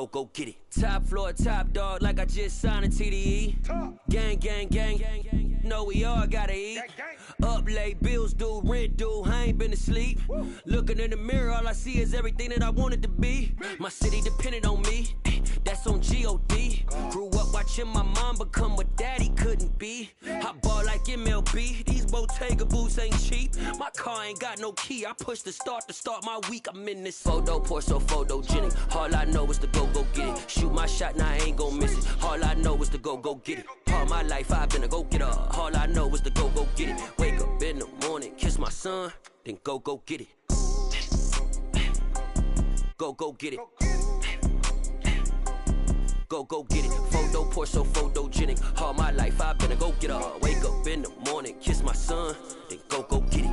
go get it. Top floor, top dog, like I just signed a TDE. Gang, gang, gang, gang, know we all gotta eat. Up late, bills due, rent due, I ain't been asleep. Looking in the mirror, all I see is everything that I wanted to be. My city depended on me, that's on G.O.D. Grew up watching my mom become what daddy couldn't be. I ball like MLB, these Bottega boots ain't cheap. My car ain't got no key, I push the start to start my week. I'm in this photo, pour so photogenic. All I know is to go get it. Shoot my shot, now I ain't gon' miss it. All I know is to go get it. All my life I've been a go-getter. All I know is to go get it. Wake up in the morning, kiss my son, then go get it. Go get it. Go get it. Photo, pour so photogenic. All my life I've been a go-getter. Wake up in the morning, kiss my son, then go get it.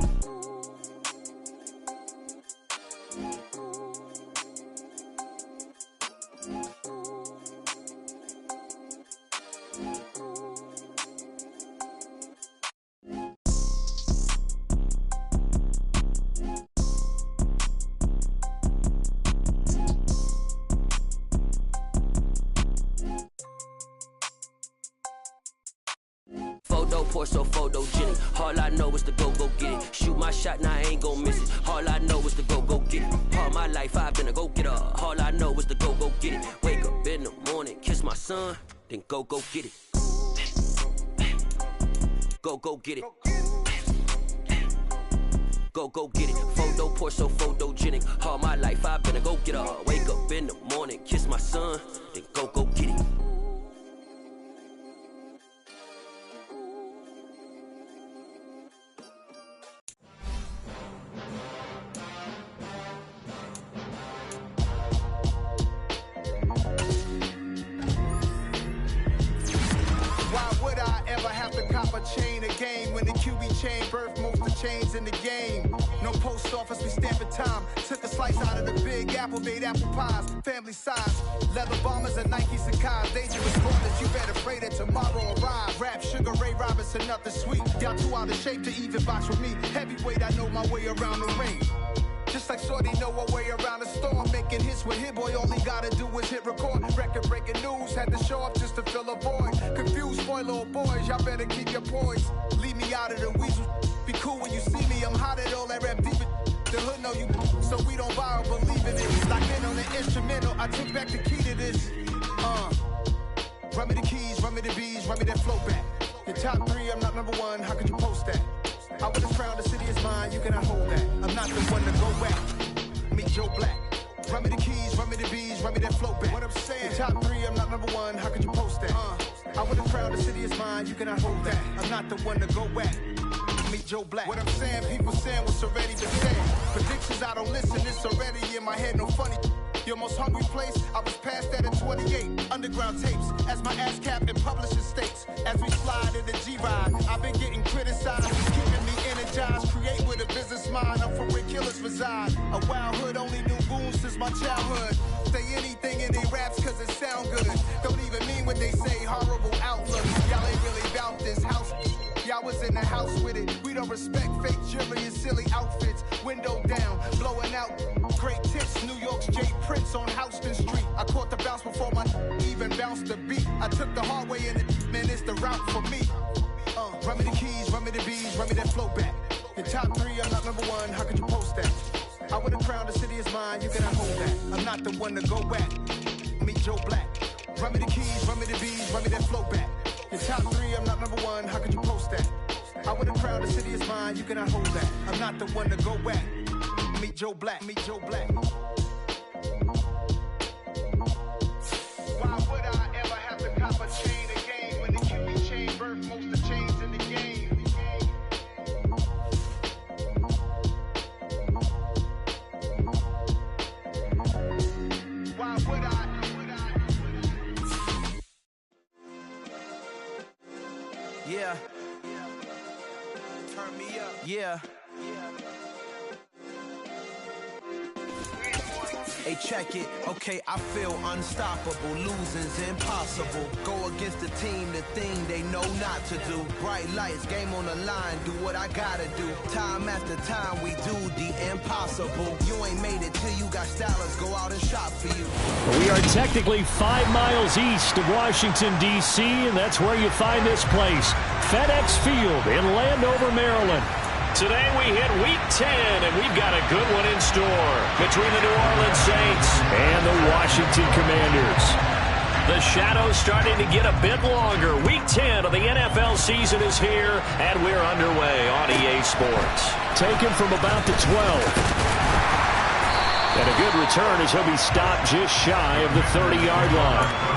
Pour so photogenic. All I know is to go get it. Shoot my shot, now I ain't gon' miss it. All I know is to go get it. All my life I've been a go-getter. All I know is to go get it. Wake up in the morning, kiss my son, then go get it. Go get it. Go get it. Photo, pour so photogenic. All my life I've been a go-getter. Wake up in the morning, kiss my son, then go get it. Chain a game when the QB chain birthed most of the chains in the game. No post office, we stamping time. Took a slice out of the big apple, made apple pies, family size. Leather bombers and Nike Sacai's. Dangerous corners, you better pray that tomorrow arrive. Rap, Sugar Ray Robinson, nothing sweet. Y'all too out of shape to even box with me. Heavyweight, I know my way around the ring. Just like Shorty know her way around the storm. Making hits with Hit Boy, all he gotta do is hit record. Record breaking news, had to show up just to fill a void. Confused boy, little boys, y'all better keep your poise. Leave me out of the weasel. Be cool when you see me, I'm hot at all that rap deep. The hood know you, so we don't borrow, believe in it. Lock in on the instrumental, I took back the key to this. Run me the keys, run me the bees, run me that flow back. Your top three, I'm not number one, how could you post that? I would have crowned the city is mine, you cannot hold that. I'm not the one to go back. Meet Joe Black. Run me the keys, run me the bees, run me that flow back. What I'm saying, the top three, I'm not number one, how could you post that? I would have crowned the city is mine, you cannot hold that. I'm not the one to go back. Meet Joe Black. What I'm saying, people saying what's already been said. Predictions, I don't listen, it's already in my head, no funny. Your most hungry place, I was past that at 28. Underground tapes, as my ass cap in publishing states. As we slide in the G-Ride, I've been getting criticized, keeping me energized. Create with a business mind, I'm from where killers reside. A wild hood, only knew goons since my childhood. Say anything in they raps cause it sound good. Don't even mean what they say, horrible outlook. Y'all ain't really about this house. Y'all was in the house with it. We don't respect fake jewelry and silly outfits. Window down, blowing out great tits. New York's J. Prince on Houston Street. I caught the bounce before my even bounced the beat. I took the hard way and man, it's the route for me. Run me the keys, run me the bees, run me that flow back. Your top three, I'm not number one, how could you post that? I would have crowned the city is mine, you cannot hold that. I'm not the one to go back. Meet Joe Black. Run me the keys, run me the bees, run me that flow back. Your top three, I'm not number one, how could you post that? I would have crowned the city is mine, you cannot hold that. I'm not the one to go back. Meet Joe Black, meet Joe Black. Why would I ever have to cop a chain again when the QB chain birthed most of the chains in the game? Why would I? Yeah. Turn me up. Yeah. Hey, check it. Okay, I feel unstoppable. Losing's impossible. Go against the team, the thing they know not to do. Bright lights, game on the line. Do what I gotta do. Time after time, we do the impossible. You ain't made it till you got stylers. Go out and shop for you. We are technically 5 miles east of Washington, D.C., and that's where you find this place, FedEx Field in Landover, Maryland. Today we hit Week 10, and we've got a good one in store between the New Orleans Saints and the Washington Commanders. The shadow's starting to get a bit longer. Week 10 of the NFL season is here, and we're underway on EA Sports. Taken from about the 12. And a good return as he'll be stopped just shy of the 30-yard line.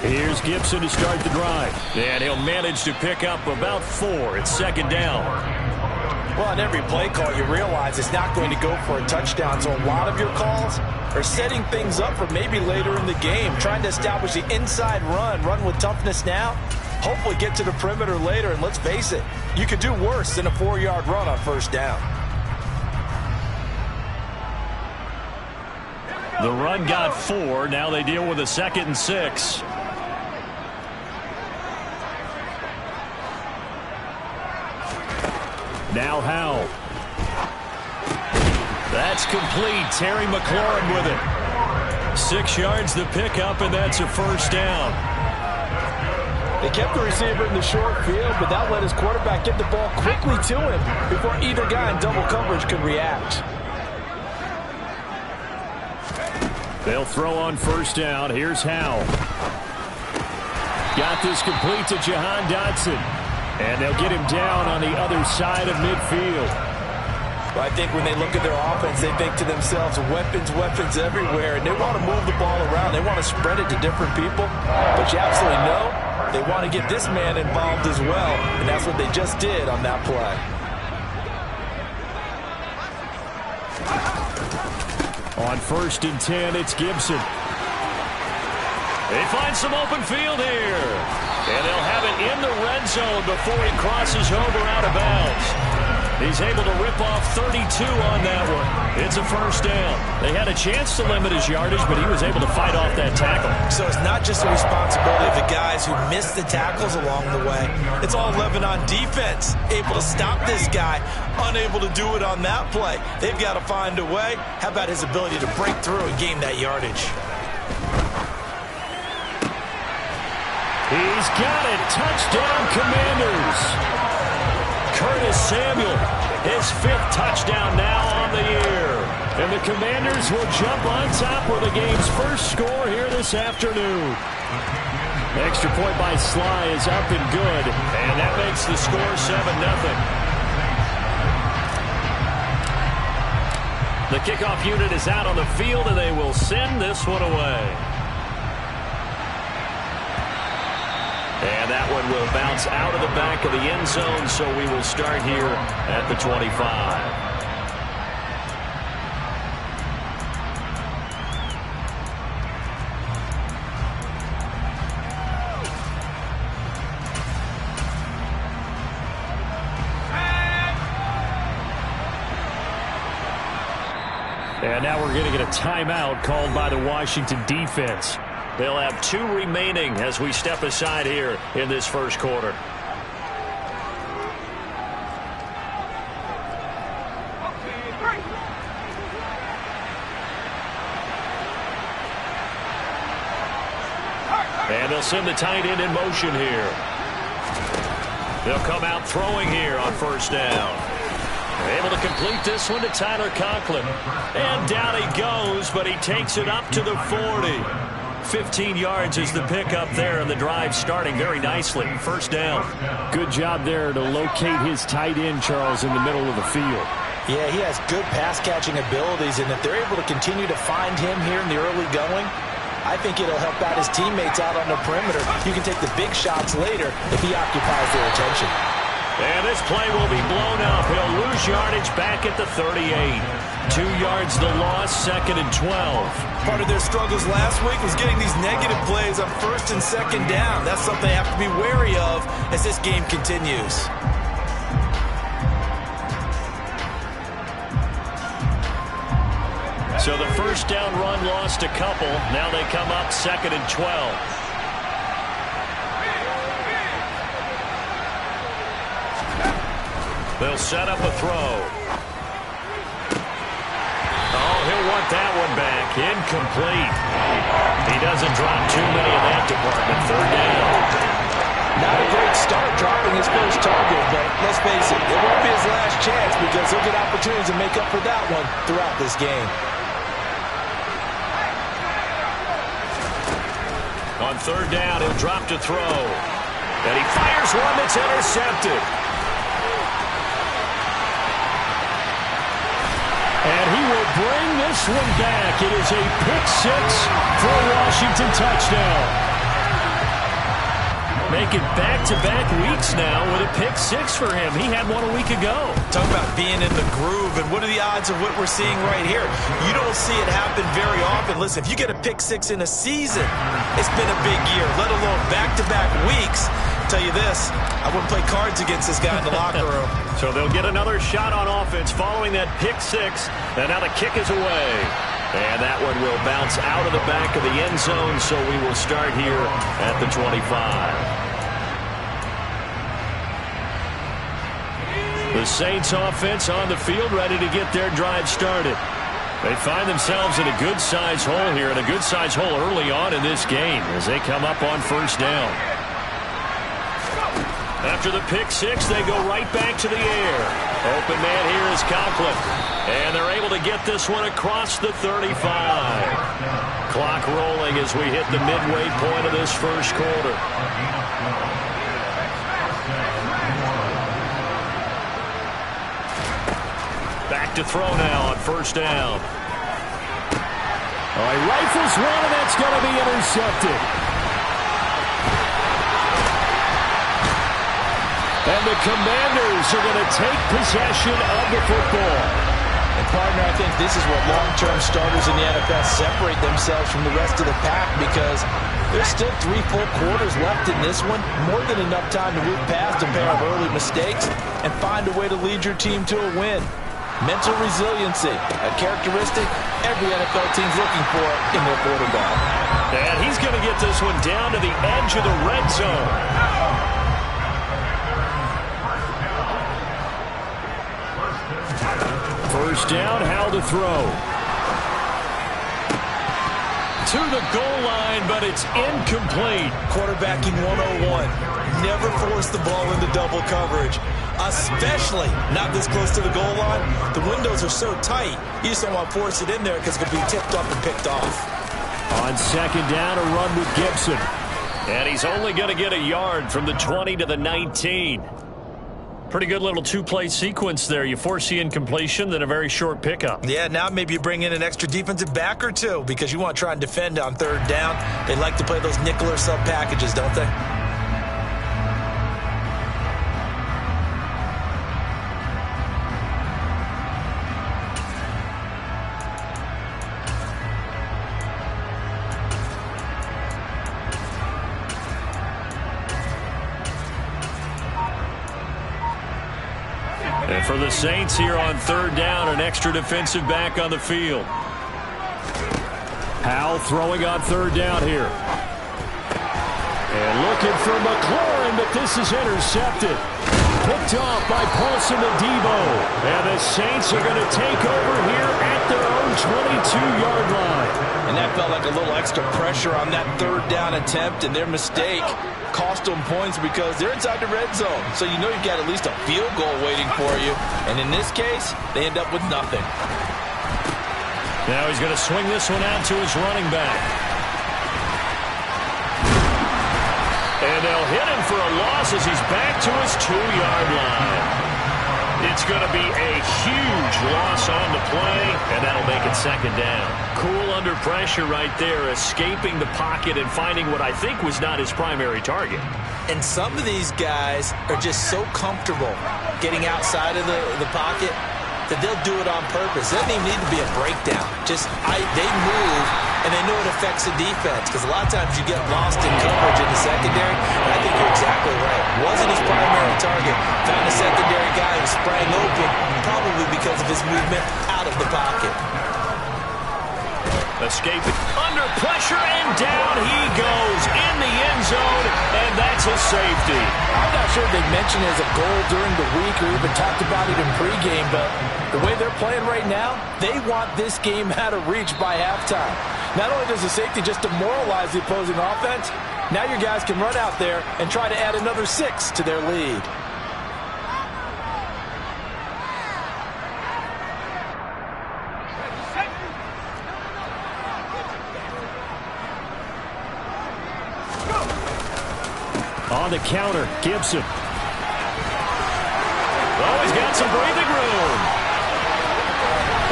Here's Gibson to start the drive. And he'll manage to pick up about 4. It's second down. Well, on every play call, you realize it's not going to go for a touchdown. So a lot of your calls are setting things up for maybe later in the game, trying to establish the inside run with toughness now, hopefully get to the perimeter later. And let's face it, you could do worse than a 4-yard run on first down. The run got 4. Now they deal with a 2nd and 6. Now Howell. That's complete. Terry McLaurin with it. 6 yards the pickup, and that's a first down. They kept the receiver in the short field, but that let his quarterback get the ball quickly to him before either guy in double coverage could react. They'll throw on first down. Here's Howell. Got this complete to Jahan Dotson. And they'll get him down on the other side of midfield. Well, I think when they look at their offense, they think to themselves, weapons everywhere. And they want to move the ball around. They want to spread it to different people. But you absolutely know they want to get this man involved as well. And that's what they just did on that play. On 1st and 10, it's Gibson. They find some open field here. And they'll have it in the red zone before he crosses over out of bounds. He's able to rip off 32 on that one. It's a first down. They had a chance to limit his yardage, but he was able to fight off that tackle. So it's not just the responsibility of the guys who missed the tackles along the way. It's all 11 on defense. Able to stop this guy, unable to do it on that play. They've got to find a way. How about his ability to break through and gain that yardage? He's got it. Touchdown, Commanders. Curtis Samuel, his 5th touchdown now on the year. And the Commanders will jump on top with the game's first score here this afternoon. Extra point by Sly is up and good. And that makes the score 7-0. The kickoff unit is out on the field, and they will send this one away. And that one will bounce out of the back of the end zone, so we will start here at the 25. And now we're going to get a timeout called by the Washington defense. They'll have 2 remaining as we step aside here in this first quarter. And they'll send the tight end in motion here. They'll come out throwing here on first down. Able to complete this one to Tyler Conklin. And down he goes, but he takes it up to the 40. 15 yards is the pickup there, and the drive starting very nicely. First down. Good job there to locate his tight end, Charles, in the middle of the field. Yeah, he has good pass-catching abilities, and if they're able to continue to find him here in the early going, I think it'll help out his teammates out on the perimeter. You can take the big shots later if he occupies their attention. And this play will be blown up. He'll lose yardage back at the 38. 2 yards the loss, 2nd and 12. Part of their struggles last week was getting these negative plays on 1st and 2nd down. That's something they have to be wary of as this game continues. So the 1st down run lost a couple. Now they come up 2nd and 12. They'll set up a throw. Oh, he'll want that one back. Incomplete. He doesn't drop too many in that department. 3rd down. Not a great start dropping his first target, but let's face it, it won't be his last chance because he'll get opportunities to make up for that one throughout this game. On 3rd down, he'll drop to throw. And he fires one that's intercepted. And he will bring this one back. It is a pick-6 for a Washington touchdown. Making back-to-back weeks now with a pick-6 for him. He had one a week ago. Talk about being in the groove, and what are the odds of what we're seeing right here? You don't see it happen very often. Listen, if you get a pick-6 in a season, it's been a big year, let alone back-to-back weeks. I'll tell you this, I wouldn't play cards against this guy in the locker room. So they'll get another shot on offense following that pick-6, and now the kick is away. And that one will bounce out of the back of the end zone, so we will start here at the 25. The Saints offense on the field, ready to get their drive started. They find themselves in a good-sized hole here, and a good-sized hole early on in this game as they come up on 1st down. After the pick-6, they go right back to the air. Open man here is Conklin. And they're able to get this one across the 35. Clock rolling as we hit the midway point of this 1st quarter. Back to throw now on 1st down. All right, rifles one, and that's going to be intercepted. And the Commanders are going to take possession of the football. And, partner, I think this is what long-term starters in the NFL separate themselves from the rest of the pack because there's still 3 full quarters left in this one. More than enough time to move past a pair of early mistakes and find a way to lead your team to a win. Mental resiliency, a characteristic every NFL team's looking for in their quarterback. And he's going to get this one down to the edge of the red zone. 1st down, how to throw. To the goal line, but it's incomplete. Quarterbacking 101. Never force the ball into double coverage, especially not this close to the goal line. The windows are so tight, you just don't want to force it in there because it could be tipped up and picked off. On 2nd down, a run with Gibson. And he's only going to get a yard from the 20 to the 19. Pretty good little 2-play sequence there. You force the incompletion, then a very short pickup. Yeah, now maybe you bring in an extra defensive back or two because you want to try and defend on 3rd down. They like to play those nickel or sub packages, don't they? And for the Saints here on 3rd down, an extra defensive back on the field. Powell throwing on 3rd down here. And looking for McLaurin, but this is intercepted. Picked off by Paulson and Debo. And the Saints are going to take over here at their own 22-yard line. And that felt like a little extra pressure on that 3rd down attempt, and their mistake cost them points because they're inside the red zone. So you know you've got at least a field goal waiting for you. And in this case, they end up with nothing. Now he's going to swing this one out to his running back. And they'll hit him for a loss as he's back to his 2-yard line. It's going to be a huge loss on the play, and that'll make it second down. Cool under pressure right there, escaping the pocket and finding what I think was not his primary target. And some of these guys are just so comfortable getting outside of the pocket that they'll do it on purpose. It doesn't even need to be a breakdown. They move, and they know it affects the defense, because a lot of times you get lost in coverage in the secondary, and I think you're exactly right. Wasn't his primary target. Found a secondary guy who sprang open, probably because of his movement out of the pocket. Escaping under pressure, and down he goes in the end zone, and that's a safety. I'm not sure they mentioned it as a goal during the week or even talked about it in pregame, but the way they're playing right now, they want this game out of reach by halftime. Not only does the safety just demoralize the opposing offense, now your guys can run out there and try to add another 6 to their lead. On the counter, Gibson. Oh, he's got some breathing room.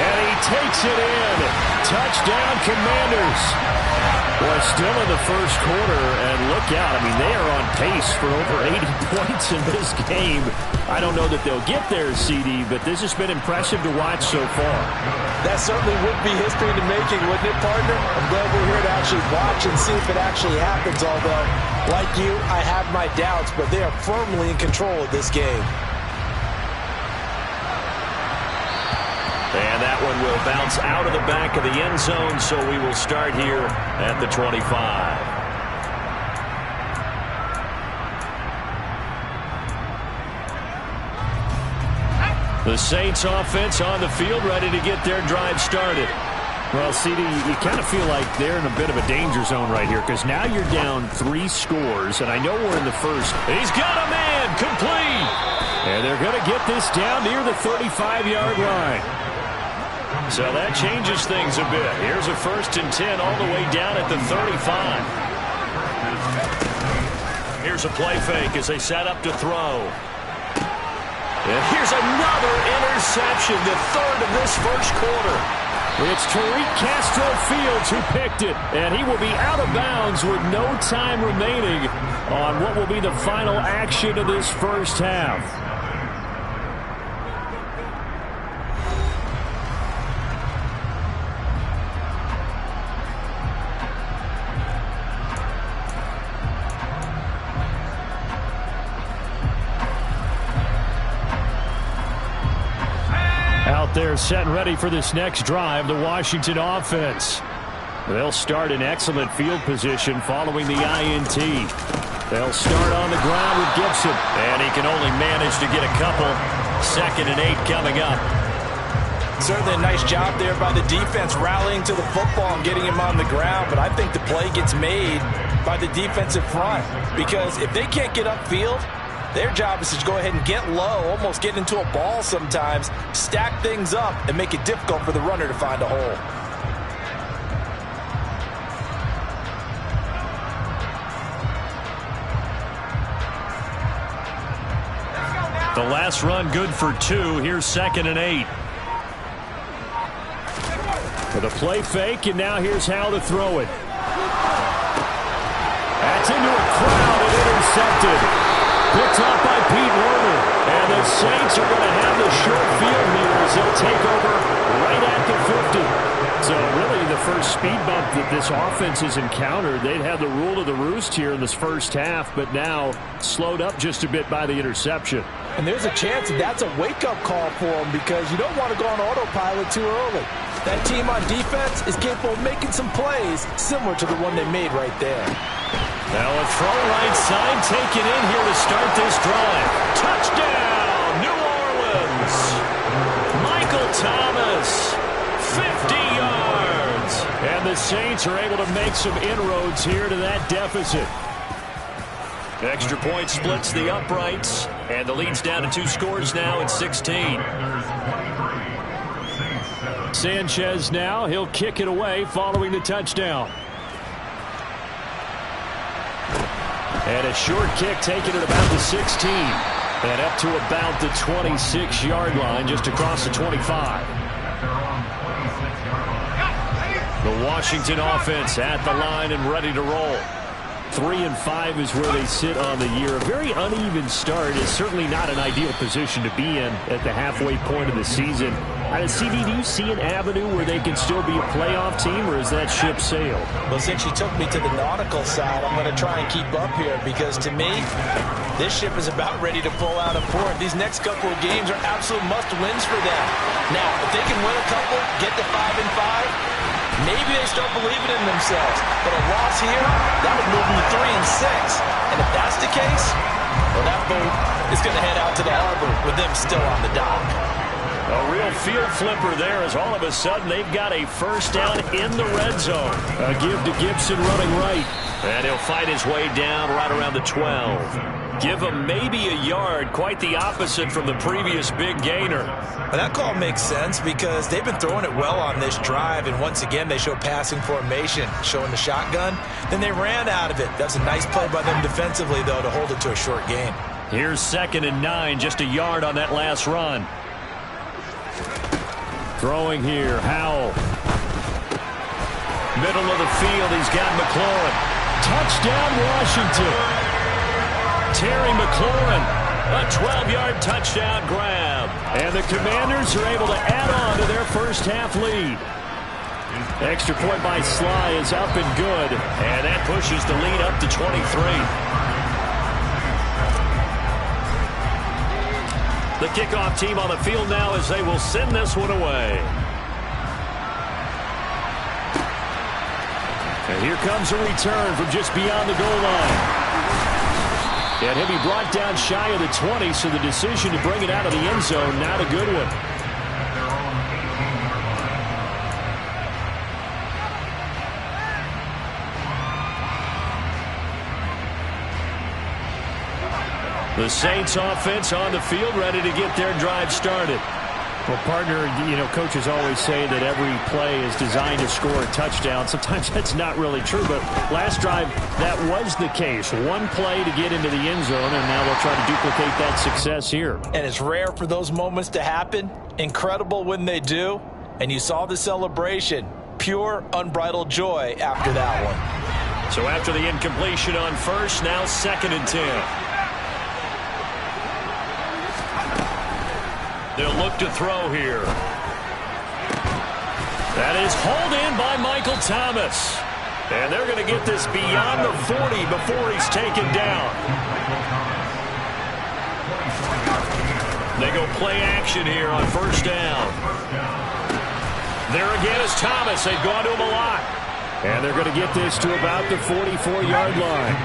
And he takes it in. Touchdown, Commanders. Boy, still in the first quarter, and look out. I mean, they are on pace for over 80 points in this game. I don't know that they'll get there, CD, but this has been impressive to watch so far. That certainly would be history in the making, wouldn't it, partner? I'm glad we're here to actually watch and see if it actually happens, although, like you, I have my doubts, but they are firmly in control of this game. And that one will bounce out of the back of the end zone, so we will start here at the 25. The Saints offense on the field, ready to get their drive started. Well, CD, you kind of feel like they're in a bit of a danger zone right here, because now you're down 3 scores, and I know we're in the first. He's got a man, complete. And they're going to get this down near the 35-yard line. So that changes things a bit. Here's a 1st and 10 all the way down at the 35. Here's a play fake as they set up to throw. And here's another interception, the 3rd of this first quarter. It's Tariq Castro-Fields who picked it, and he will be out of bounds with no time remaining on what will be the final action of this first half. Out there set and ready for this next drive, the Washington offense. They'll start in excellent field position following the INT. They'll start on the ground with Gibson. And he can only manage to get a couple. 2nd and 8 coming up. Certainly a nice job there by the defense rallying to the football and getting him on the ground, but I think the play gets made by the defensive front, because if they can't get upfield, their job is to go ahead and get low, almost get into a ball sometimes, stack things up, and make it difficult for the runner to find a hole. The last run good for 2. Here's 2nd and 8. With a play fake, and now here's how to throw it. That's into a crowd and intercepted. Picked up by Pete Werner. And the Saints are going to have the short field here as they'll take over right at the 50. So really the first speed bump that this offense has encountered. They'd had the rule of the roost here in this first half, but now slowed up just a bit by the interception. And there's a chance that that's a wake-up call for them, because you don't want to go on autopilot too early. That team on defense is capable of making some plays similar to the one they made right there. Now a throw right side taken in here to start this drive. Touchdown, New Orleans. Michael Thomas, 50 yards. And the Saints are able to make some inroads here to that deficit. Extra point splits the uprights, and the lead's down to 2 scores now at 16. Sanchez now, he'll kick it away following the touchdown. And a short kick taken at about the 16. And up to about the 26-yard line, just across the 25. The Washington offense at the line and ready to roll. 3-5 is where they sit on the year. A very uneven start is certainly not an ideal position to be in at the halfway point of the season. CD, do you see an avenue where they can still be a playoff team, or is that ship sailed? Well, since you took me to the nautical side, I'm going to try and keep up here because, to me, this ship is about ready to pull out of port. These next couple of games are absolute must-wins for them. Now, if they can win a couple, get to 5-5, maybe they start believing in themselves. But a loss here, that would move them to 3-6. And if that's the case, well, that boat is going to head out to the harbor with them still on the dock. A real field flipper there as all of a sudden they've got a first down in the red zone. A give to Gibson running right. And he'll fight his way down right around the 12. Give him maybe a yard, quite the opposite from the previous big gainer. Well, that call makes sense because they've been throwing it well on this drive, and once again they show passing formation, showing the shotgun. Then they ran out of it. That's a nice play by them defensively, though, to hold it to a short gain. Here's 2nd and 9, just a yard on that last run. Throwing here, Howell. Middle of the field, he's got McLaurin. Touchdown, Washington. Terry McLaurin, a 12-yard touchdown grab. And the Commanders are able to add on to their first half lead. Extra point by Sly is up and good. And that pushes the lead up to 23. The kickoff team on the field now as they will send this one away. And here comes a return from just beyond the goal line. And he'll be brought down shy of the 20, so the decision to bring it out of the end zone, not a good one. The Saints offense on the field, ready to get their drive started. Well, partner, coaches always say that every play is designed to score a touchdown. Sometimes that's not really true, but last drive, that was the case. One play to get into the end zone, and now they'll try to duplicate that success here. And it's rare for those moments to happen. Incredible when they do. And you saw the celebration. Pure, unbridled joy after that one. So after the incompletion on first, now 2nd and 10. They'll look to throw here. That is hauled in by Michael Thomas. And they're going to get this beyond the 40 before he's taken down. They go play action here on first down. There again is Thomas. They've gone to him a lot. And they're going to get this to about the 44-yard line.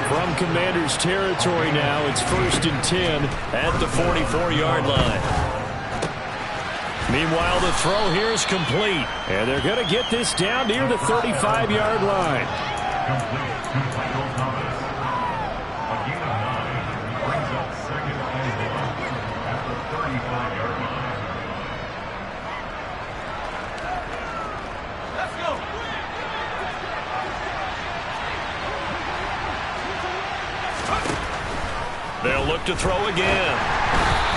From Commanders territory now, it's 1st and 10 at the 44-yard line. Meanwhile, the throw here is complete. And they're going to get this down near the 35-yard line. They'll look to throw again.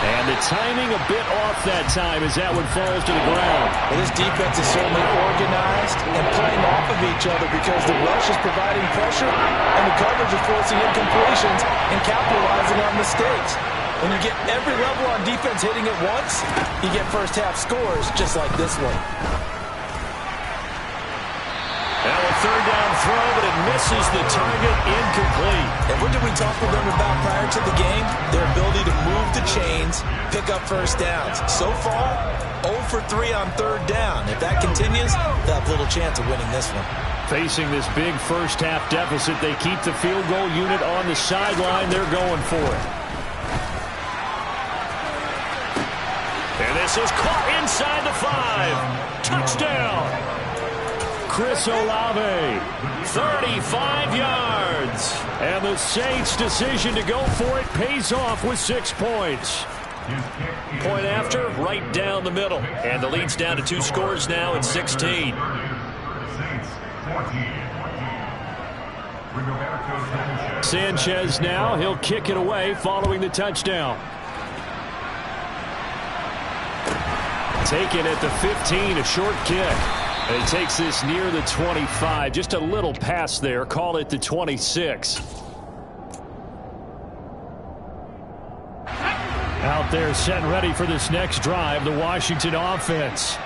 And the timing a bit off that time as that one falls to the ground. Well, this defense is certainly organized and playing off of each other because the rush is providing pressure and the coverage is forcing incompletions and capitalizing on mistakes. When you get every level on defense hitting at once, you get first half scores just like this one. Now a 3rd down throw, but it misses the target, incomplete. And what did we talk with them about prior to the game? Their ability to move the chains, pick up first downs. So far, 0 for 3 on 3rd down. If that continues, they'll have little chance of winning this one. Facing this big first half deficit, they keep the field goal unit on the sideline. They're going for it. And this is caught inside the 5. Touchdown. Chris Olave, 35 yards. And the Saints' decision to go for it pays off with 6 points. Point after, right down the middle. And the lead's down to 2 scores now at 16. Sanchez now, he'll kick it away following the touchdown. Taken at the 15, a short kick. It takes this near the 25. Just a little pass there. Call it the 26. Out there set ready for this next drive, the Washington offense.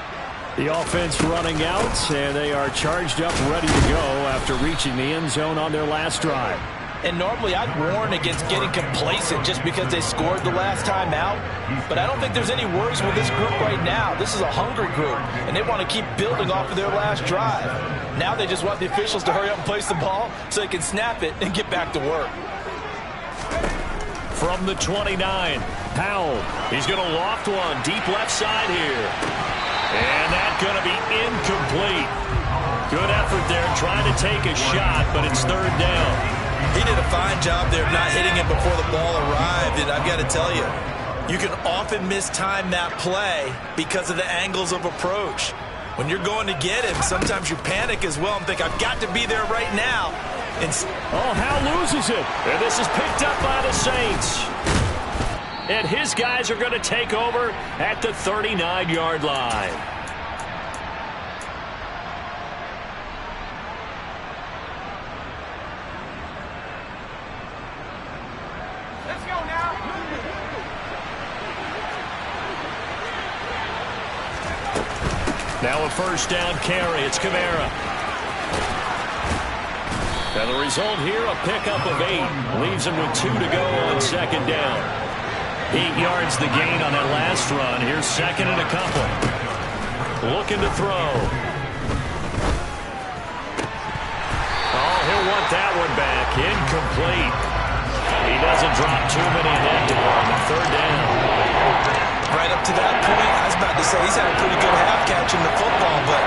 The offense running out, and they are charged up, ready to go after reaching the end zone on their last drive. And normally I'd warn against getting complacent just because they scored the last time out. But I don't think there's any worries with this group right now. This is a hungry group, and they want to keep building off of their last drive. Now they just want the officials to hurry up and place the ball so they can snap it and get back to work. From the 29, Powell. He's going to loft one deep left side here. And that's going to be incomplete. Good effort there trying to take a shot, but it's third down. He did a fine job there of not hitting it before the ball arrived, and I've got to tell you, you can often mistime that play because of the angles of approach. When you're going to get him, sometimes you panic as well and think, I've got to be there right now. Howe loses it. And this is picked up by the Saints. And his guys are going to take over at the 39-yard line. Let's go now. Now a first down carry. It's Kamara. And the result here, a pickup of 8. Leaves him with 2 to go on second down. 8 yards the gain on that last run. Here's second and a couple. Looking to throw. Oh, he'll want that one back. Incomplete. He doesn't drop too many ahead to him. Third down. Right up to that point, I was about to say he's had a pretty good half catching the football, but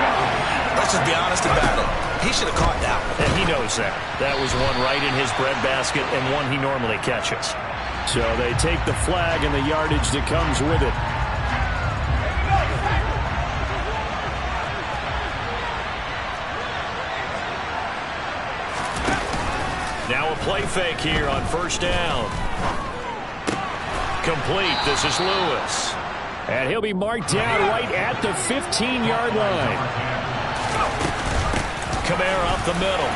let's just be honest about it. He should have caught that one. And he knows that. That was one right in his breadbasket and one he normally catches. So they take the flag and the yardage that comes with it. Now a play fake here on first down. Complete. This is Lewis. And he'll be marked down right at the 15-yard line. Kamara up the middle.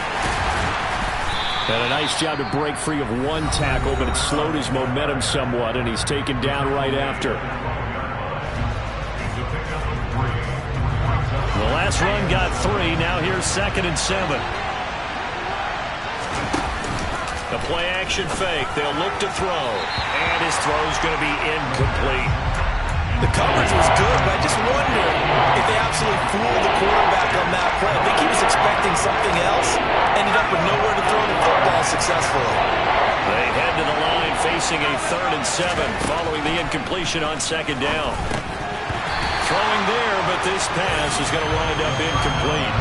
And a nice job to break free of one tackle, but it slowed his momentum somewhat, and he's taken down right after. The last run got 3. Now here's second and 7. The play-action fake. They'll look to throw. And his throw's going to be incomplete. The coverage was good, but I just wonder if they absolutely fooled the quarterback on that play. I think he was expecting something else. Ended up with nowhere to throw the football successfully. They head to the line facing a 3rd and 7 following the incompletion on second down. Throwing there, but this pass is going to wind up incomplete.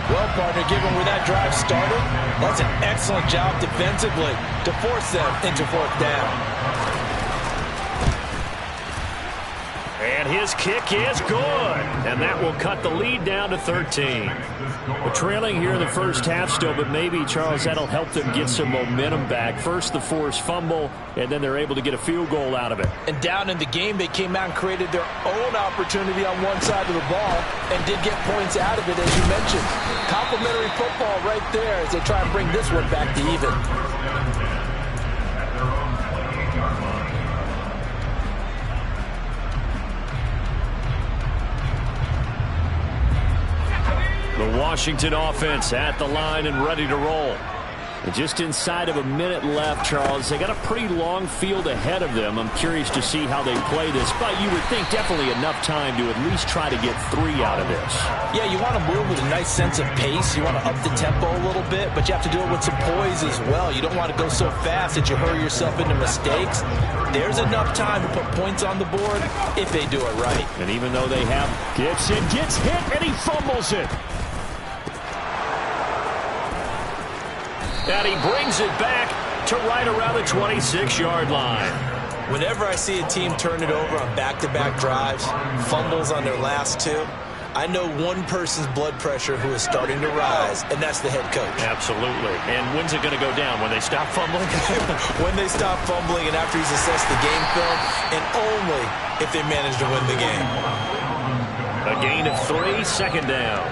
Well, partner, given where that drive started, that's an excellent job defensively to force them into 4th down. And his kick is good. And that will cut the lead down to 13. We're trailing here in the first half still, but maybe, Charles, that'll help them get some momentum back. First the forced fumble, and then they're able to get a field goal out of it. And down in the game, they came out and created their own opportunity on one side of the ball and did get points out of it, as you mentioned. Complimentary football right there as they try and bring this one back to even. The Washington offense at the line and ready to roll. And just inside of a minute left, Charles. They got a pretty long field ahead of them. I'm curious to see how they play this, but you would think definitely enough time to at least try to get 3 out of this. Yeah, you want to move with a nice sense of pace. You want to up the tempo a little bit, but you have to do it with some poise as well. You don't want to go so fast that you hurry yourself into mistakes. There's enough time to put points on the board if they do it right. And even though they have gets hit, and he fumbles it. And he brings it back to right around the 26-yard line. Whenever I see a team turn it over on back-to-back drives, fumbles on their last 2, I know one person's blood pressure who is starting to rise, and that's the head coach. Absolutely. And when's it going to go down? When they stop fumbling? When they stop fumbling and after he's assessed the game film, and only if they manage to win the game. A gain of 3, second down.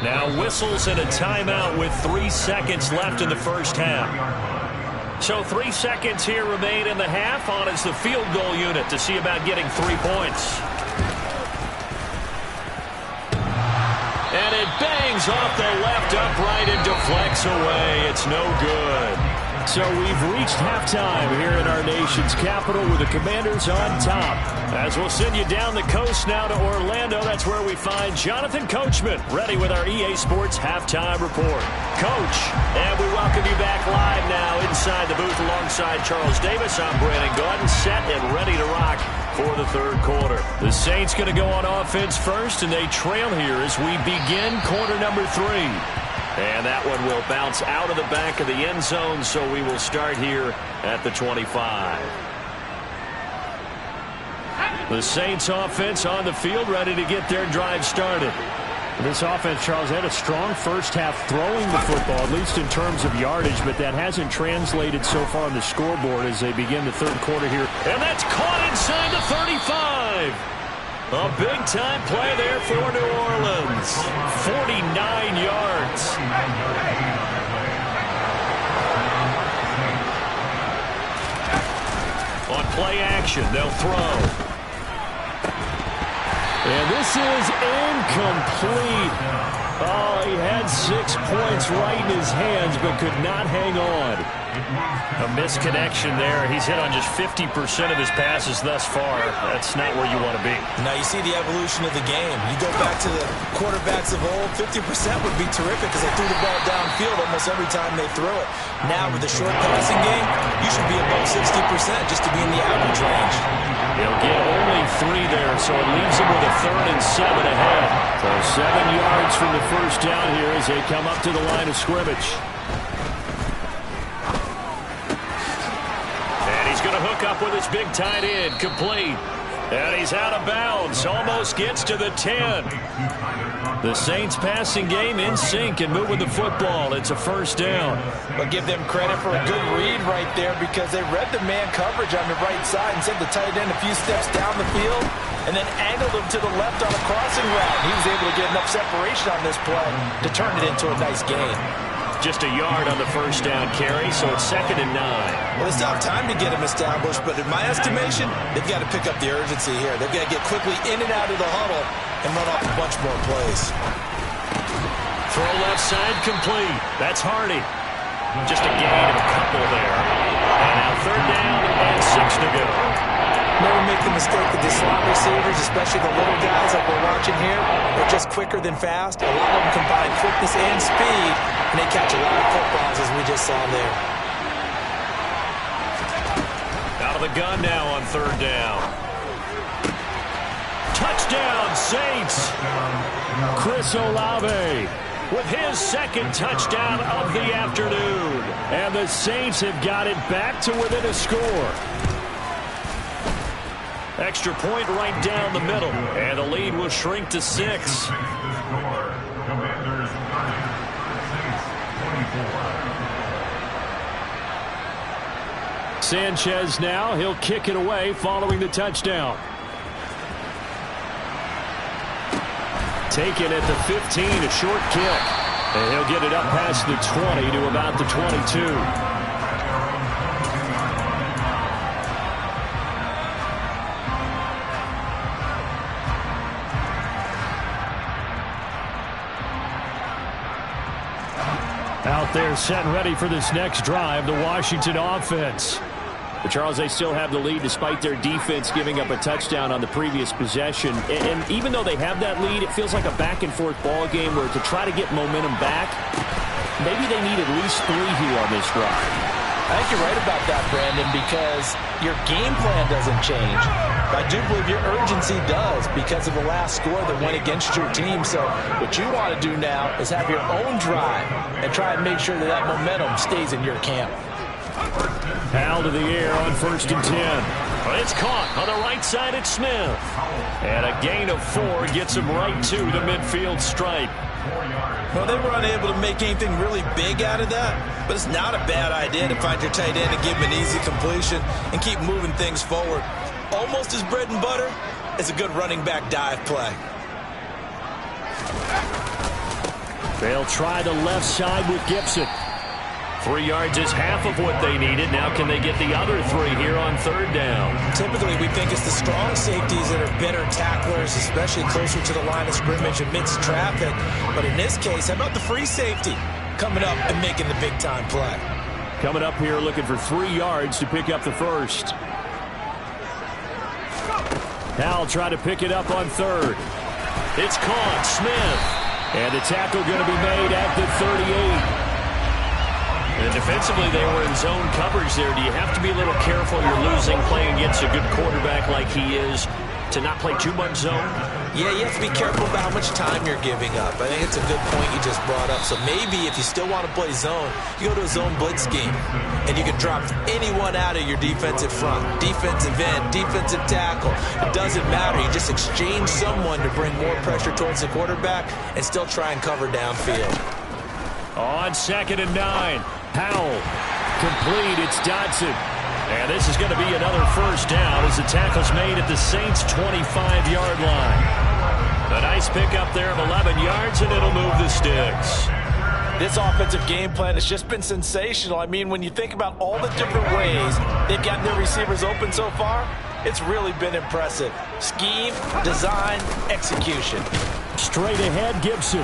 Now whistles and a timeout with 3 seconds left in the first half. So 3 seconds here remain in the half. On is the field goal unit to see about getting 3 points. And it bangs off the left upright and deflects away. It's no good. So we've reached halftime here in our nation's capital with the Commanders on top. As we'll send you down the coast now to Orlando, that's where we find Jonathan Coachman ready with our EA Sports halftime report. Coach, and we welcome you back live now inside the booth alongside Charles Davis. I'm Brandon Gordon, set and ready to rock for the third quarter. The Saints going to go on offense first, and they trail here as we begin quarter number 3. And that one will bounce out of the back of the end zone, so we will start here at the 25. The Saints offense on the field, ready to get their drive started. This offense, Charles, had a strong first half throwing the football, at least in terms of yardage, but that hasn't translated so far on the scoreboard as they begin the third quarter here. And that's caught inside the 35. A big-time play there for New Orleans. 49 yards. On play action, they'll throw. And this is incomplete. Oh, he had 6 points right in his hands, but could not hang on. A misconnection there. He's hit on just 50% of his passes thus far. That's not where you want to be. Now you see the evolution of the game. You go back to the quarterbacks of old, 50% would be terrific because they threw the ball downfield almost every time they throw it. Now with the short passing game, you should be above 60% just to be in the average range. He'll get only 3 there, so it leaves him with a 3rd and 7 ahead. So 7 yards from the first down here as they come up to the line of scrimmage. Hook up with his big tight end, complete. And he's out of bounds, almost gets to the 10. The Saints passing game in sync and moving the football. It's a first down. But give them credit for a good read right there because they read the man coverage on the right side and sent the tight end a few steps down the field and then angled him to the left on a crossing route. He was able to get enough separation on this play to turn it into a nice gain. Just a yard on the first down carry, so it's 2nd and 9. Well, it's not time to get him established, but in my estimation, they've got to pick up the urgency here. They've got to get quickly in and out of the huddle and run off a bunch more plays. Throw left side complete. That's Hardy. Just a gain of a couple there. And now 3rd down and 6 to go. Never make the mistake that the slot receivers, especially the little guys like we're watching here, are just quicker than fast. A lot of them combine quickness and speed, and they catch a lot of footballs as we just saw there. Out of the gun now on 3rd down. Touchdown, Saints! Chris Olave with his 2nd touchdown of the afternoon. And the Saints have got it back to within a score. Extra point right down the middle. And the lead will shrink to 6. Sanchez now. He'll kick it away following the touchdown. Taken at the 15, a short kick. And he'll get it up past the 20 to about the 22. Out there set and ready for this next drive, the Washington offense. But Charles, they still have the lead despite their defense giving up a touchdown on the previous possession. And even though they have that lead, it feels like a back-and-forth ball game where to try to get momentum back, maybe they need at least 3 here on this drive. I think you're right about that, Brandon, because your game plan doesn't change. I do believe your urgency does because of the last score that went against your team. So what you want to do now is have your own drive and try and make sure that momentum stays in your camp. Hal to the air on 1st and 10. It's caught on the right side at Smith. And a gain of 4 gets him right to the midfield stripe. Well, they were unable to make anything really big out of that, but it's not a bad idea to find your tight end and give him an easy completion and keep moving things forward. Almost as bread and butter as a good running back dive play. They'll try the left side with Gibson. 3 yards is half of what they needed. Now can they get the other 3 here on 3rd down? Typically, we think it's the strong safeties that are better tacklers, especially closer to the line of scrimmage amidst traffic. But in this case, how about the free safety coming up and making the big-time play? Coming up here looking for 3 yards to pick up the first. Howell try to pick it up on 3rd. It's caught. Smith. And the tackle going to be made at the 38. And defensively, they were in zone coverage there. Do you have to be a little careful? You're losing playing against a good quarterback like he is to not play too much zone? Yeah, you have to be careful about how much time you're giving up. I think it's a good point you just brought up. So maybe if you still want to play zone, you go to a zone blitz scheme, and you can drop anyone out of your defensive front, defensive end, defensive tackle. It doesn't matter. You just exchange someone to bring more pressure towards the quarterback and still try and cover downfield. On 2nd and 9. Howell. Complete. It's Dodson. And this is going to be another first down as the tackle's made at the Saints' 25-yard line. A nice pickup there of 11 yards, and it'll move the sticks. This offensive game plan has just been sensational. I mean, when you think about all the different ways they've gotten their receivers open so far, it's really been impressive. Scheme, design, execution. Straight ahead, Gibson.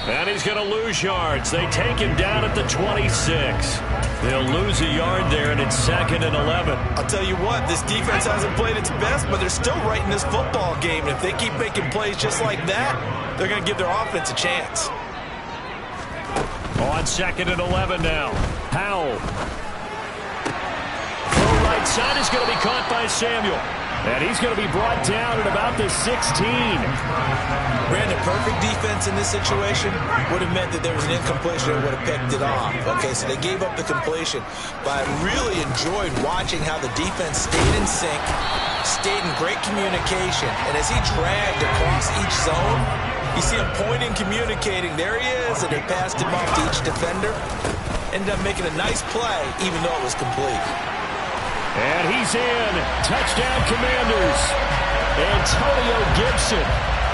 And he's going to lose yards. They take him down at the 26. They'll lose a yard there, and it's 2nd and 11. I'll tell you what, this defense hasn't played its best, but they're still right in this football game. And if they keep making plays just like that, they're going to give their offense a chance. On 2nd and 11 now. Howell. The right side is going to be caught by Samuel. And he's going to be brought down at about the 16. Brandon, perfect defense in this situation would have meant that there was an incompletion and would have picked it off. Okay, so they gave up the completion. But I really enjoyed watching how the defense stayed in sync, stayed in great communication. And as he dragged across each zone, you see him pointing, communicating. There he is, and they passed him off to each defender. Ended up making a nice play, even though it was complete. And he's in. Touchdown, Commanders. Antonio Gibson.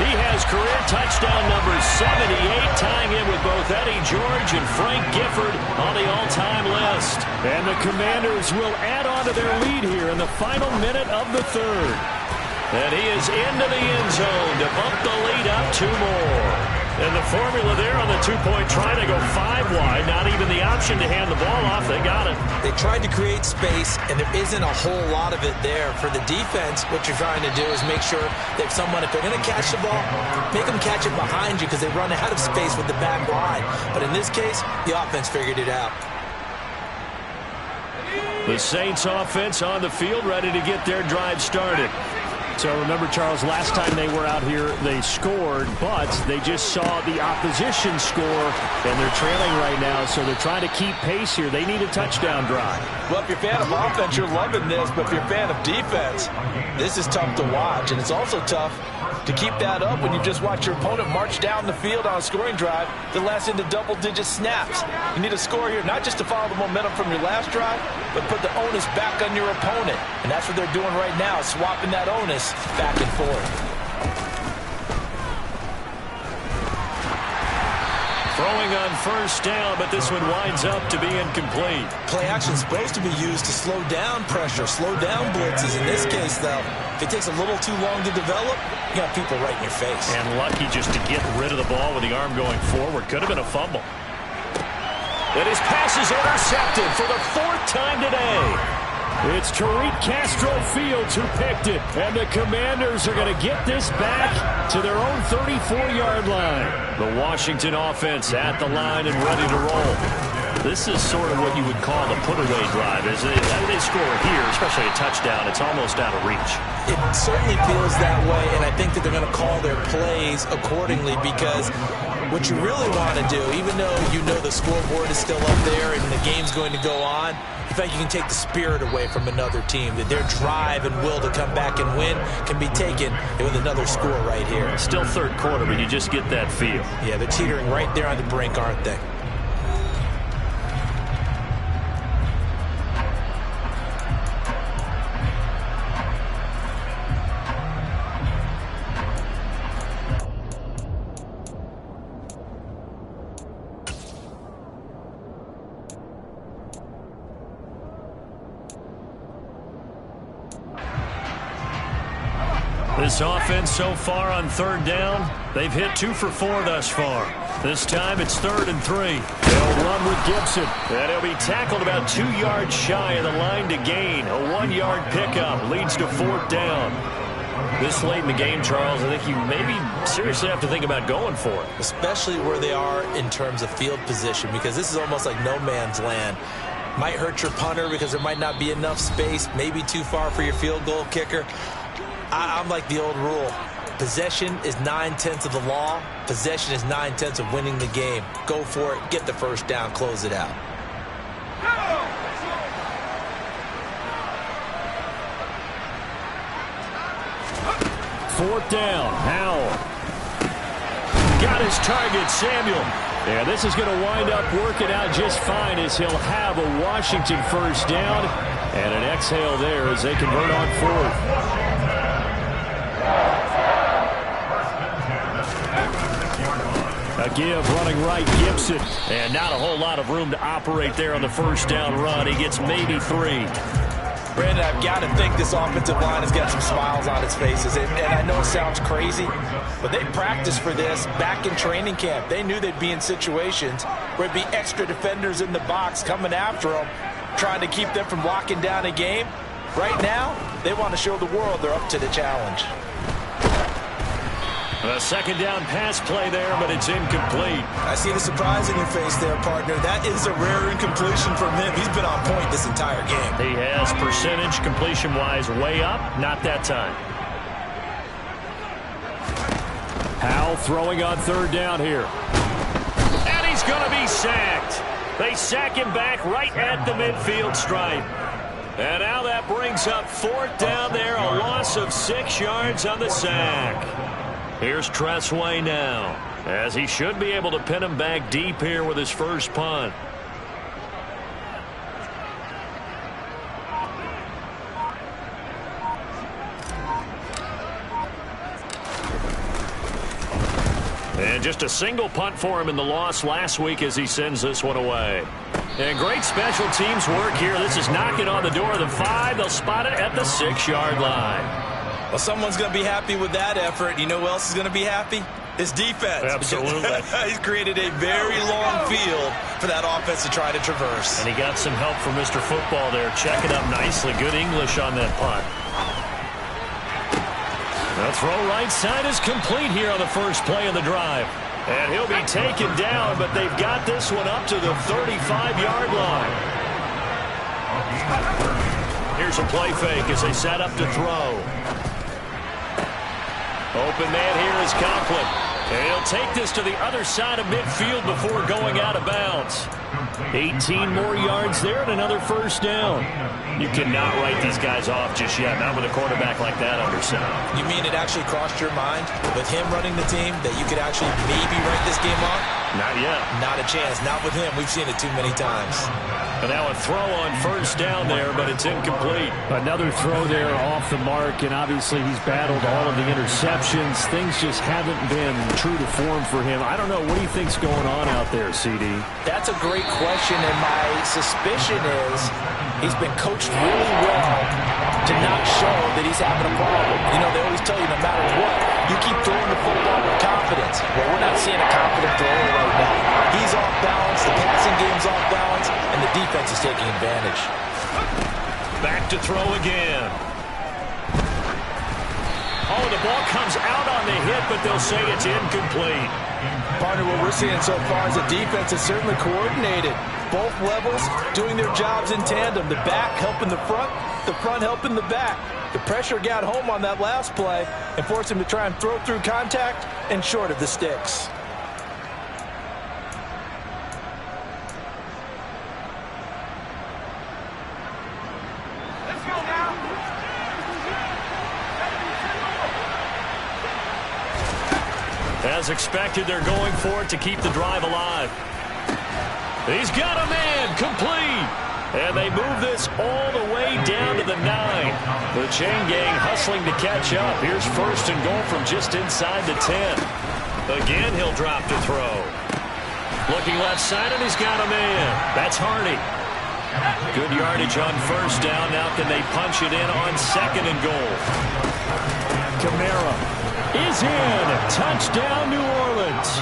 He has career touchdown number 78, tying him with both Eddie George and Frank Gifford on the all-time list. And the Commanders will add on to their lead here in the final minute of the 3rd. And he is into the end zone to bump the lead up 2 more. And the formula there on the 2-point try, they go 5 wide. Not even the option to hand the ball off. They got it. They tried to create space, and there isn't a whole lot of it there. For the defense, what you're trying to do is make sure that if they're going to catch the ball, make them catch it behind you because they run out of space with the back line. But in this case, the offense figured it out. The Saints offense on the field, ready to get their drive started. So remember, Charles, last time they were out here, they scored, but they just saw the opposition score, and they're trailing right now, so they're trying to keep pace here. They need a touchdown drive. Well, if you're a fan of offense, you're loving this, but if you're a fan of defense, this is tough to watch, and it's also tough to keep that up when you just watch your opponent march down the field on a scoring drive that lasts into double-digit snaps. You need a score here, not just to follow the momentum from your last drive, but put the onus back on your opponent. And that's what they're doing right now, swapping that onus back and forth. Throwing on first down, but this one winds up to be incomplete. Play action is supposed to be used to slow down pressure, slow down blitzes. In this case, though, if it takes a little too long to develop, you got people right in your face. And lucky just to get rid of the ball with the arm going forward. Could have been a fumble. And his pass is intercepted for the 4th time today. It's Tariq Castro Fields who picked it, and the Commanders are going to get this back to their own 34-yard line. The Washington offense at the line and ready to roll. This is sort of what you would call the put-away drive, isn't it? They score here, especially a touchdown. It's almost out of reach. It certainly feels that way, and I think that they're going to call their plays accordingly because What you really want to do, even though you know the scoreboard is still up there and the game's going to go on, in fact, you can take the spirit away from another team, that their drive and will to come back and win can be taken with another score right here. Still third quarter, but you just get that feel. Yeah, they're teetering right there on the brink, aren't they? This offense so far on third down, they've hit 2 for 4 thus far. This time it's 3rd and 3. They'll run with Gibson. And he'll be tackled about 2 yards shy of the line to gain. A 1-yard pickup leads to 4th down. This late in the game, Charles, I think you maybe seriously have to think about going for it. Especially where they are in terms of field position, because this is almost like no man's land. Might hurt your punter because there might not be enough space, maybe too far for your field goal kicker. I'm like the old rule. Possession is 9/10 of the law. Possession is 9/10 of winning the game. Go for it. Get the first down. Close it out. Fourth down. Howell. Got his target, Samuel. Yeah, this is going to wind up working out just fine as he'll have a Washington first down. And an exhale there as they convert on 4th. A give running right, Gibson. And not a whole lot of room to operate there on the first down run. He gets maybe 3. Brandon, I've got to think this offensive line has got some smiles on its faces. And I know it sounds crazy, but they practiced for this back in training camp. They knew they'd be in situations where it'd be extra defenders in the box coming after them, trying to keep them from locking down a game. Right now, they want to show the world they're up to the challenge. A second down pass play there, but it's incomplete. I see the surprise in your face there, partner. That is a rare incompletion from him. He's been on point this entire game. He has percentage completion-wise way up. Not that time. Howell throwing on third down here. And he's going to be sacked. They sack him back right at the midfield stripe. And now that brings up 4th down there, a loss of 6 yards on the sack. Here's Tressway now, as he should be able to pin him back deep here with his first punt. And just a single punt for him in the loss last week as he sends this one away. And great special teams work here. This is knocking on the door of the 5. They'll spot it at the 6-yard line. Well, someone's going to be happy with that effort. You know who else is going to be happy? His defense. Absolutely. He's created a very long field for that offense to try to traverse. And he got some help from Mr. Football there. Check it up nicely. Good English on that punt. The throw right side is complete here on the first play of the drive. And he'll be taken down, but they've got this one up to the 35-yard line. Here's a play fake as they set up to throw. Open man here is Conklin. And he'll take this to the other side of midfield before going out of bounds. 18 more yards there and another first down. You cannot write these guys off just yet, not with a quarterback like that under center. You mean it actually crossed your mind with him running the team that you could actually maybe write this game off? Not yet. Not a chance. Not with him. We've seen it too many times. And now a throw on first down there, but it's incomplete. Another throw there off the mark, and obviously he's battled all of the interceptions. Things just haven't been true to form for him. I don't know. What do you think's going on out there, CD? That's a great question, and my suspicion is he's been coached really well to not show that he's having a problem. You know, they always tell you no matter what, you keep throwing the football with confidence. Well, we're not seeing a confident thrower right now. He's off balance, the passing game's off balance, and the defense is taking advantage. Back to throw again. Oh, the ball comes out on the hit, but they'll say it's incomplete. Partner, what we're seeing so far is the defense is certainly coordinated. Both levels doing their jobs in tandem. The back helping the front helping the back. The pressure got home on that last play and forced him to try and throw through contact and short of the sticks. As expected, they're going for it to keep the drive alive. He's got a man, complete. And they move this all the way down to the 9. The chain gang hustling to catch up. Here's first and goal from just inside the 10. Again, he'll drop to throw. Looking left side, and he's got a man. That's Hardy. Good yardage on first down. Now can they punch it in on second and goal? Kamara is in. Touchdown, New Orleans.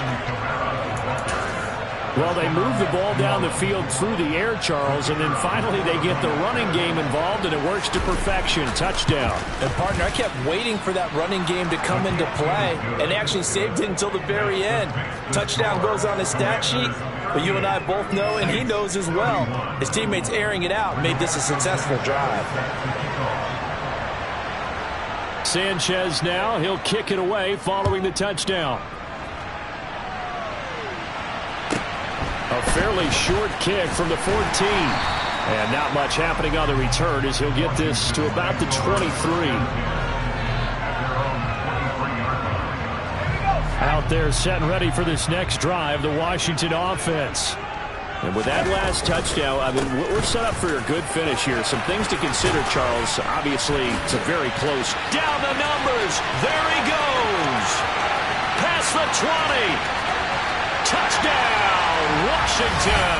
Well, they move the ball down the field through the air, Charles, and then finally they get the running game involved, and it works to perfection. Touchdown. And, partner, I kept waiting for that running game to come into play, and they actually saved it until the very end. Touchdown goes on his stat sheet, but you and I both know, and he knows as well, his teammates airing it out made this a successful drive. Sanchez now, he'll kick it away following the touchdown. A fairly short kick from the 14. And not much happening on the return as he'll get this to about the 23. Out there set and ready for this next drive, the Washington offense. And with that last touchdown, I mean, we're set up for a good finish here. Some things to consider, Charles. Obviously, it's a very close. Down the numbers. There he goes. Past the 20. Touchdown, Washington.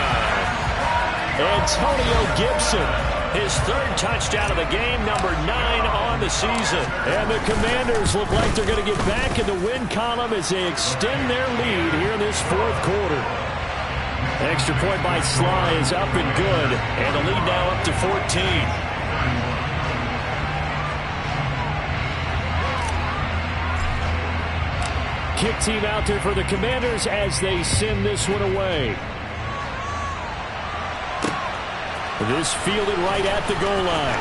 Antonio Gibson. His third touchdown of the game, number 9 on the season. And the Commanders look like they're going to get back in the win column as they extend their lead here in this fourth quarter. Extra point by Sly is up and good. And the lead now up to 14. Kick team out there for the Commanders as they send this one away. This fielded right at the goal line.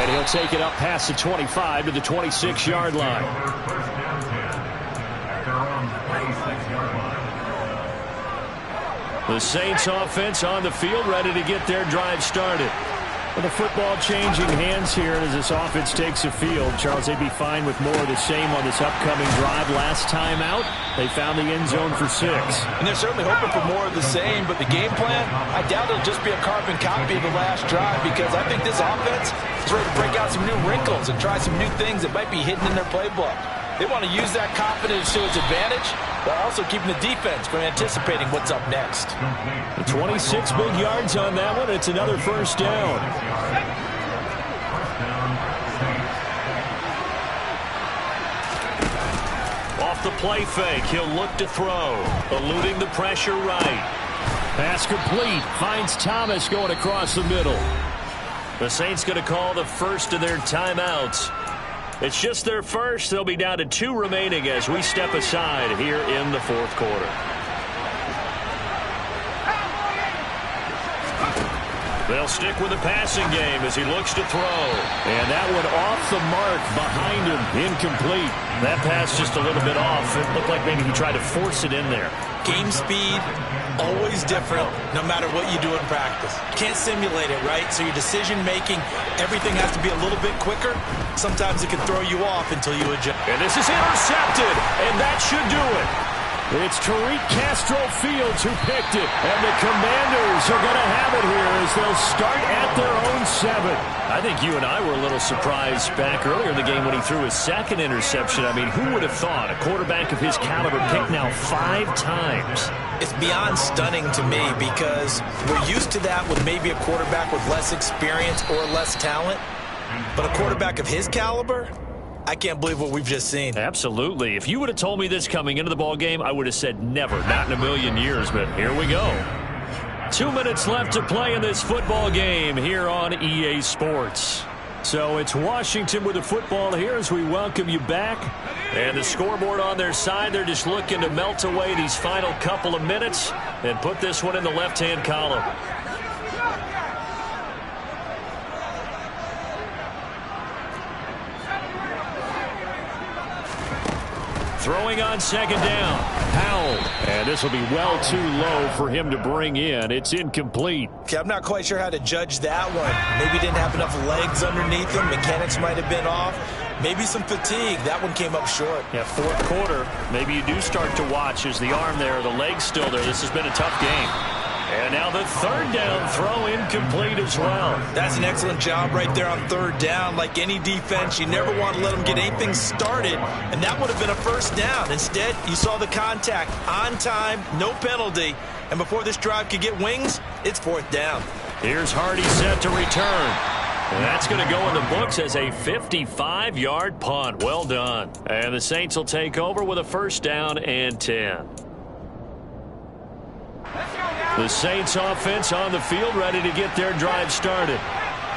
And he'll take it up past the 25 to the 26-yard line. The Saints offense on the field, ready to get their drive started. Well, the football changing hands here as this offense takes the field. Charles, they'd be fine with more of the same on this upcoming drive. Last time out, they found the end zone for 6. And they're certainly hoping for more of the same, but the game plan, I doubt it'll just be a carbon copy of the last drive, because I think this offense is ready to break out some new wrinkles and try some new things that might be hidden in their playbook. They want to use that confidence to its advantage, while also keeping the defense from anticipating what's up next. The 26 big yards on that one. It's another first down. Off the play fake, he'll look to throw, eluding the pressure right. Pass complete. Finds Thomas going across the middle. The Saints going to call the first of their timeouts. It's just their first. They'll be down to 2 remaining as we step aside here in the fourth quarter. They'll stick with the passing game as he looks to throw. And that one off the mark behind him. Incomplete. That pass just a little bit off. It looked like maybe he tried to force it in there. Game speed, always different no matter what you do in practice. You can't simulate it, right? So your decision-making, everything has to be a little bit quicker. Sometimes it can throw you off until you adjust. And this is intercepted, and that should do it. It's Tariq Castro Fields who picked it. And the Commanders are going to have it here as they'll start at their own 7. I think you and I were a little surprised back earlier in the game when he threw his second interception. I mean, who would have thought a quarterback of his caliber picked now 5 times? It's beyond stunning to me because we're used to that with maybe a quarterback with less experience or less talent. But a quarterback of his caliber, I can't believe what we've just seen. Absolutely. If you would have told me this coming into the ball game, I would have said never, not in a million years, but here we go. 2 minutes left to play in this football game here on EA Sports. So it's Washington with the football here as we welcome you back. And the scoreboard on their side, they're just looking to melt away these final couple of minutes and put this one in the left-hand column. Throwing on second down. Powell. And this will be well too low for him to bring in. It's incomplete. Okay, I'm not quite sure how to judge that one. Maybe he didn't have enough legs underneath him. Mechanics might have been off. Maybe some fatigue. That one came up short. Yeah, fourth quarter. Maybe you do start to watch. Is the arm there, the leg's still there. This has been a tough game. And now the third down throw incomplete as well. That's an excellent job right there on third down. Like any defense, you never want to let them get anything started, and that would have been a first down. Instead, you saw the contact on time, no penalty, and before this drive could get wings, it's fourth down. Here's Hardy set to return. And that's going to go in the books as a 55-yard punt. Well done. And the Saints will take over with a first down and 10. The Saints offense on the field, ready to get their drive started.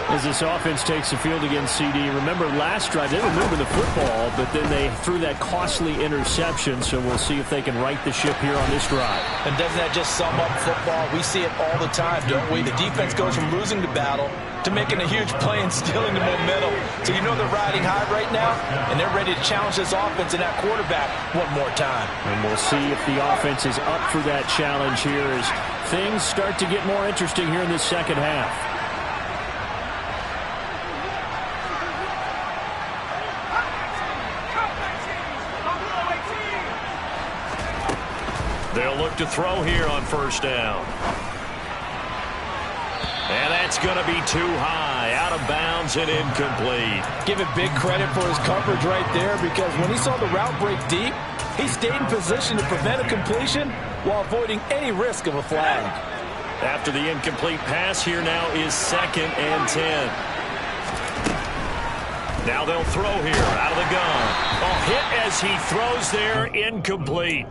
As this offense takes the field against CD. Remember last drive, they were moving the football, but then they threw that costly interception, so we'll see if they can right the ship here on this drive. And doesn't that just sum up football? We see it all the time, don't we? The defense goes from losing the battle to making a huge play and stealing the momentum. So you know they're riding high right now, and they're ready to challenge this offense and that quarterback one more time. And we'll see if the offense is up for that challenge here as things start to get more interesting here in this second half. They'll look to throw here on first down. And that's going to be too high, out of bounds and incomplete. Give it big credit for his coverage right there, because when he saw the route break deep, he stayed in position to prevent a completion while avoiding any risk of a flag. After the incomplete pass, here now is 2nd and 10. Now they'll throw here out of the gun. A hit as he throws there, incomplete.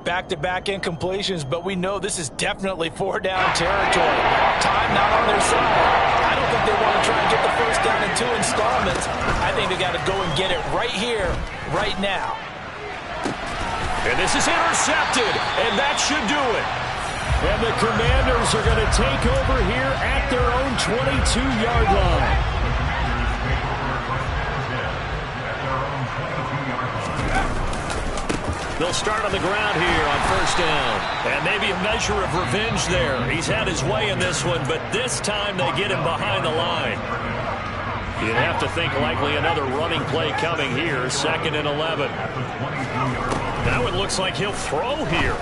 Back-to-back incompletions, but we know this is definitely four-down territory. Time not on their side. I don't think they want to try and get the first down in 2 installments. I think they got to go and get it right here, right now. And this is intercepted, and that should do it. And the Commanders are going to take over here at their own 22-yard line. They'll start on the ground here on first down. And maybe a measure of revenge there. He's had his way in this one, but this time they get him behind the line. You'd have to think likely another running play coming here, 2nd and 11. Now it looks like he'll throw here.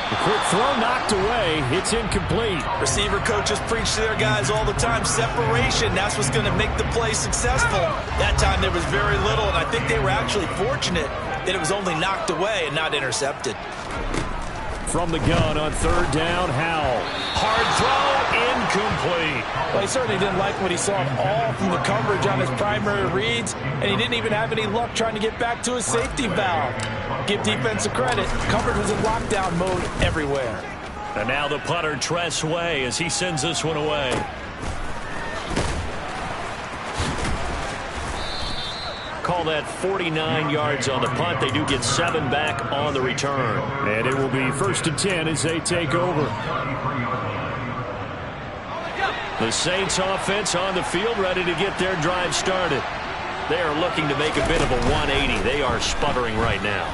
The quick throw knocked away. It's incomplete. Receiver coaches preach to their guys all the time. Separation, that's what's going to make the play successful. That time there was very little, and I think they were actually fortunate that it was only knocked away and not intercepted. From the gun on third down, Howell. Hard throw, incomplete. Well, he certainly didn't like what he saw at all from the coverage on his primary reads, and he didn't even have any luck trying to get back to his safety valve. Give defensive credit. Coverage was in lockdown mode everywhere. And now the punter, Tress Way, as he sends this one away. Call that 49 yards on the punt. They do get 7 back on the return. And it will be 1st and 10 as they take over. The Saints offense on the field, ready to get their drive started. They are looking to make a bit of a 180. They are sputtering right now.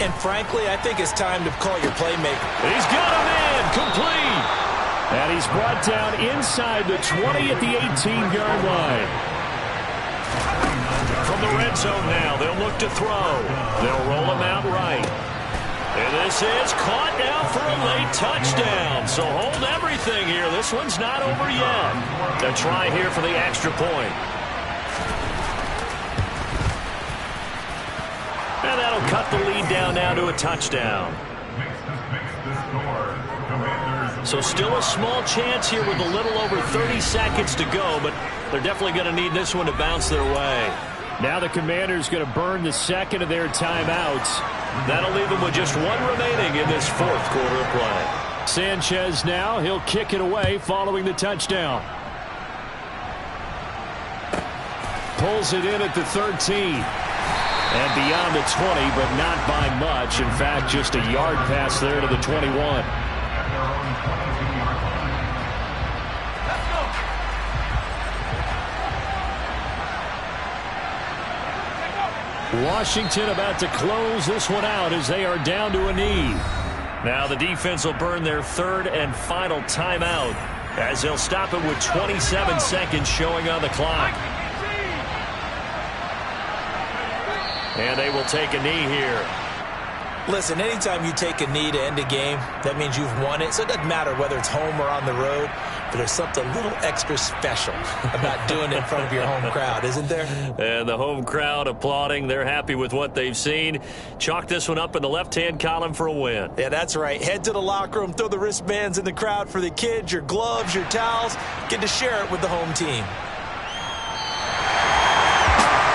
And frankly, I think it's time to call your playmaker. He's got a man, complete. And he's brought down inside the 20 at the 18-yard line. From the red zone now, they'll look to throw. They'll roll him out right. And this is caught now for a late touchdown. So hold everything here. This one's not over yet. They'll try here for the extra point. And that'll cut the lead down now to a touchdown. So still a small chance here with a little over 30 seconds to go, but they're definitely going to need this one to bounce their way. Now the Commanders going to burn the second of their timeouts. That'll leave them with just 1 remaining in this 4th quarter of play. Sanchez now, he'll kick it away following the touchdown. Pulls it in at the 13. And beyond the 20, but not by much. In fact, just a yard pass there to the 21. Washington about to close this one out as they are down to a knee. Now the defense will burn their 3rd and final timeout as they'll stop it with 27 seconds showing on the clock. And they will take a knee here. Listen, anytime you take a knee to end a game, that means you've won it. So it doesn't matter whether it's home or on the road, but there's something a little extra special about doing it in front of your home crowd, isn't there? And the home crowd applauding. They're happy with what they've seen. Chalk this one up in the left-hand column for a win. Yeah, that's right. Head to the locker room, throw the wristbands in the crowd for the kids, your gloves, your towels. Get to share it with the home team.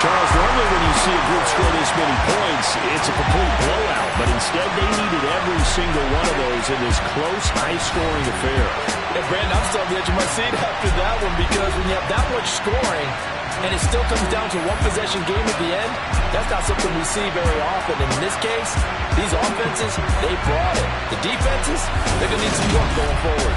Charles, normally when you see a group score this many points, it's a complete blowout. But instead, they needed every single one of those in this close, high-scoring affair. And Brandon, I'm still on the edge of my seat after that one, because when you have that much scoring and it still comes down to one-possession game at the end, that's not something we see very often. And in this case, these offenses, they brought it. The defenses, they're going to need some work going forward.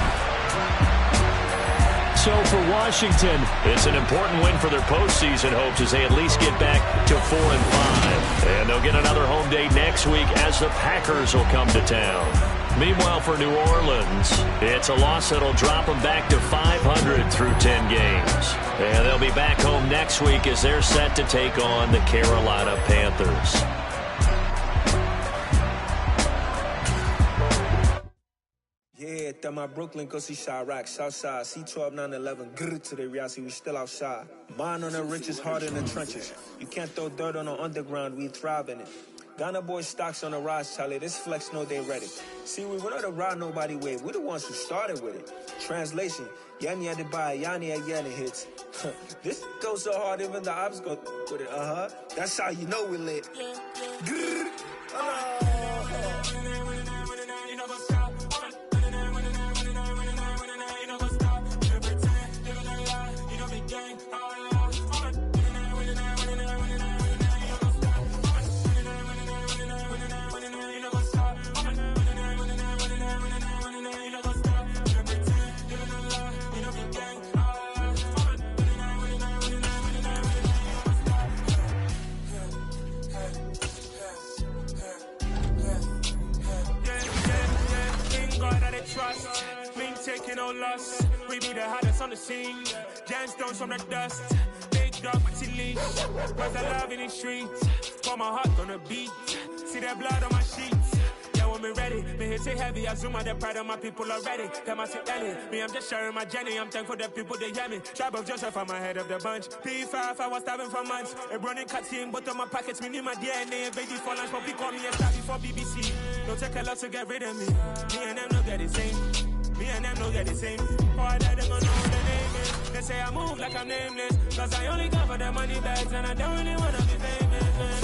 So for Washington, it's an important win for their postseason hopes as they at least get back to 4-5. And they'll get another home day next week as the Packers will come to town. Meanwhile, for New Orleans, it's a loss that'll drop them back to 500 through 10 games. And they'll be back home next week as they're set to take on the Carolina Panthers. Yeah, that my Brooklyn, go see Chirac, Southside, C12, 911, grrr to the reality, we still outside. Mine on the riches, hard in the trenches. You can't throw dirt on the underground, we thrive in it. Ghana boys stocks on the rise, Charlie, this flex know they ready. See, we not a ride nobody wave, we the ones who started with it. Translation, Yanni had to buy, Yanni had Yanni hits. This goes so hard, even the ops go with it, That's how you know we lit. Grrr. Trust, we ain't taking no loss. We be the hottest on the scene. Gemstones from the dust. Big dog with your leash. Was I love in the streets? Pour my heart on the beat. See that blood on my sheets. Yeah, when me ready, me hit it heavy. I zoom out the pride of my people already. Them I see Ellie. Me, I'm just sharing my journey. I'm thankful that people they hear me. Tribe of Joseph, I'm ahead of the bunch. P5, I was starving for months. A running cut team, but on my pockets, me need my DNA. And baby for lunch, but we call me a star before BBC. Don't take a lot to get rid of me. Me and them no get the same. Me and them no get the same. Boy, that them gonna know what the name is. They say I move like I'm nameless. Cause I only cover the money bags and I don't really wanna be famous.